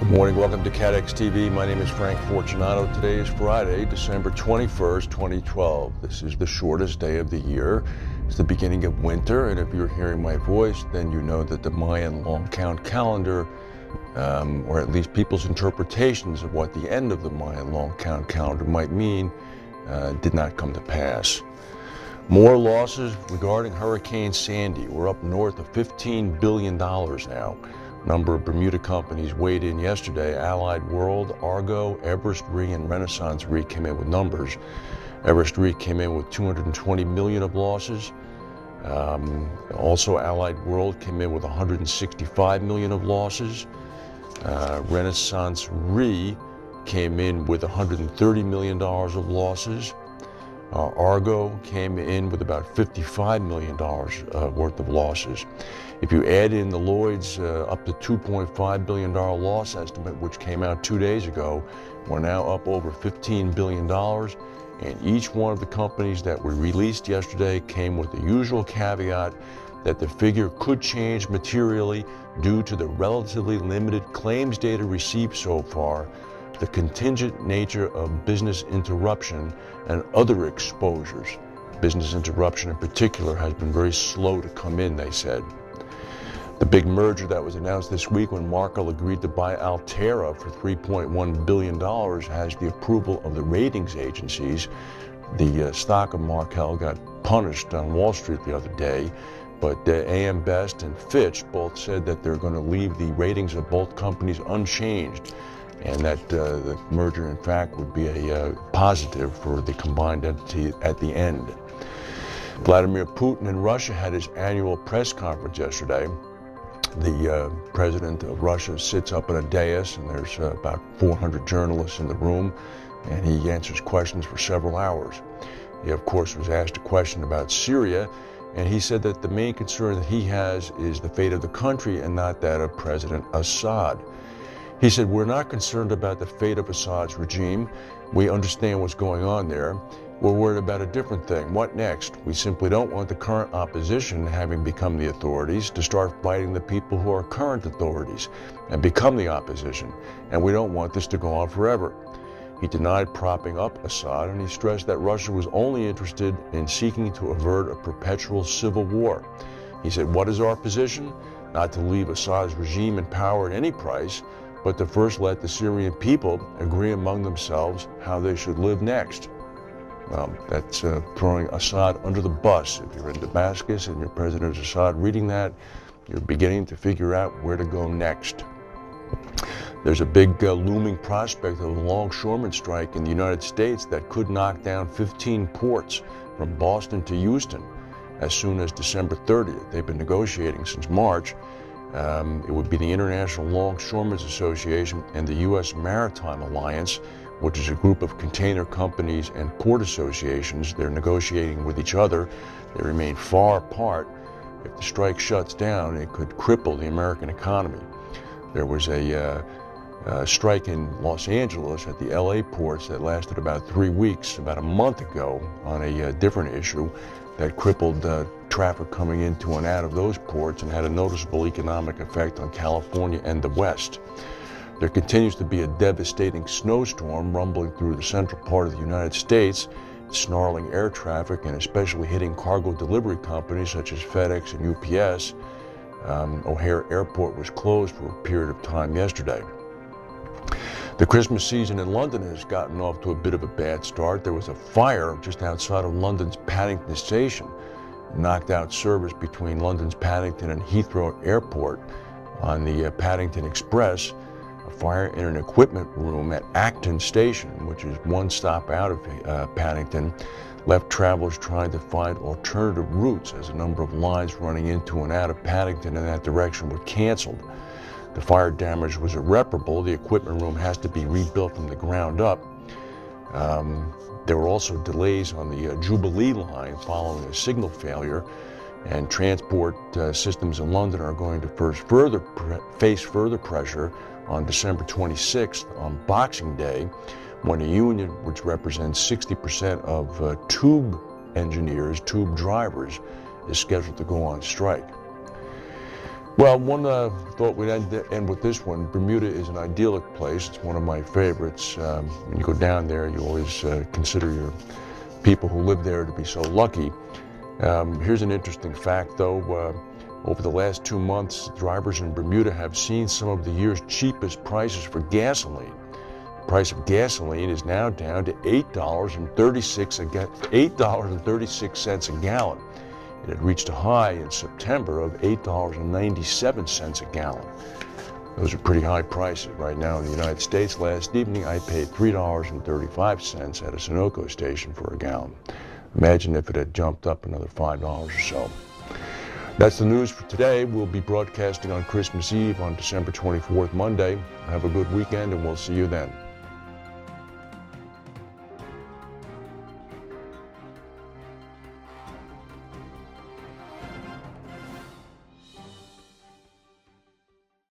Good morning, welcome to CATEX TV. My name is Frank Fortunato. Today is Friday, December 21st, 2012. This is the shortest day of the year. It's the beginning of winter, and if you're hearing my voice, then you know that the Mayan long count calendar, or at least people's interpretations of what the end of the Mayan long count calendar might mean, did not come to pass. More losses regarding Hurricane Sandy. We're up north of $15 billion now. A number of Bermuda companies weighed in yesterday. Allied World, Argo, Everest Re, and Renaissance Re came in with numbers. Everest Re came in with 220 million of losses. Also, Allied World came in with 165 million of losses. Renaissance Re came in with $130 million of losses. Argo came in with about $55 million worth of losses. If you add in the Lloyd's up to $2.5 billion loss estimate, which came out 2 days ago, we're now up over $15 billion. And each one of the companies that were released yesterday came with the usual caveat that the figure could change materially due to the relatively limited claims data received so far, the contingent nature of business interruption, and other exposures. Business interruption in particular has been very slow to come in, they said. The big merger that was announced this week when Markel agreed to buy Altera for $3.1 billion has the approval of the ratings agencies. The stock of Markel got punished on Wall Street the other day, but AM Best and Fitch both said that they're going to leave the ratings of both companies unchanged, and that the merger, in fact, would be a positive for the combined entity at the end. Vladimir Putin in Russia had his annual press conference yesterday. The president of Russia sits up on a dais, and there's about 400 journalists in the room, and he answers questions for several hours. He, of course, was asked a question about Syria, and he said that the main concern that he has is the fate of the country and not that of President Assad. He said, "We're not concerned about the fate of Assad's regime. We understand what's going on there. We're worried about a different thing. What next? We simply don't want the current opposition, having become the authorities, to start fighting the people who are current authorities and become the opposition. And we don't want this to go on forever." He denied propping up Assad, and he stressed that Russia was only interested in seeking to avert a perpetual civil war. He said, "What is our position? Not to leave Assad's regime in power at any price, but to first let the Syrian people agree among themselves how they should live next." Well, that's throwing Assad under the bus. If you're in Damascus and you're President Assad reading that, you're beginning to figure out where to go next. There's a big looming prospect of a Longshoremen Strike in the United States that could knock down 15 ports from Boston to Houston as soon as December 30th. They've been negotiating since March. It would be the International Longshoremen's Association and the U.S. Maritime Alliance, which is a group of container companies and port associations. They're negotiating with each other. They remain far apart. If the strike shuts down, it could cripple the American economy. There was a strike in Los Angeles at the LA ports that lasted about 3 weeks, about a month ago, on a different issue that crippled traffic coming into and out of those ports and had a noticeable economic effect on California and the West. There continues to be a devastating snowstorm rumbling through the central part of the United States, snarling air traffic and especially hitting cargo delivery companies such as FedEx and UPS. O'Hare Airport was closed for a period of time yesterday. The Christmas season in London has gotten off to a bit of a bad start. There was a fire just outside of London's Paddington station, knocked out service between London's Paddington and Heathrow Airport on the Paddington Express. A fire in an equipment room at Acton Station, which is one stop out of Paddington, left travelers trying to find alternative routes as a number of lines running into and out of Paddington in that direction were canceled. The fire damage was irreparable. The equipment room has to be rebuilt from the ground up. There were also delays on the Jubilee line following a signal failure, and transport systems in London are going to face further pressure on December 26th, on Boxing Day, when a union which represents 60% of tube engineers, tube drivers, is scheduled to go on strike. Well, one thought we'd end with this one. Bermuda is an idyllic place. It's one of my favorites. When you go down there, you always consider your people who live there to be so lucky. Here's an interesting fact, though. Over the last 2 months, drivers in Bermuda have seen some of the year's cheapest prices for gasoline. The price of gasoline is now down to $8.36 a gallon. It had reached a high in September of $8.97 a gallon. Those are pretty high prices. Right now in the United States, last evening I paid $3.35 at a Sunoco station for a gallon. Imagine if it had jumped up another $5 or so. That's the news for today. We'll be broadcasting on Christmas Eve on December 24th, Monday. Have a good weekend, and we'll see you then.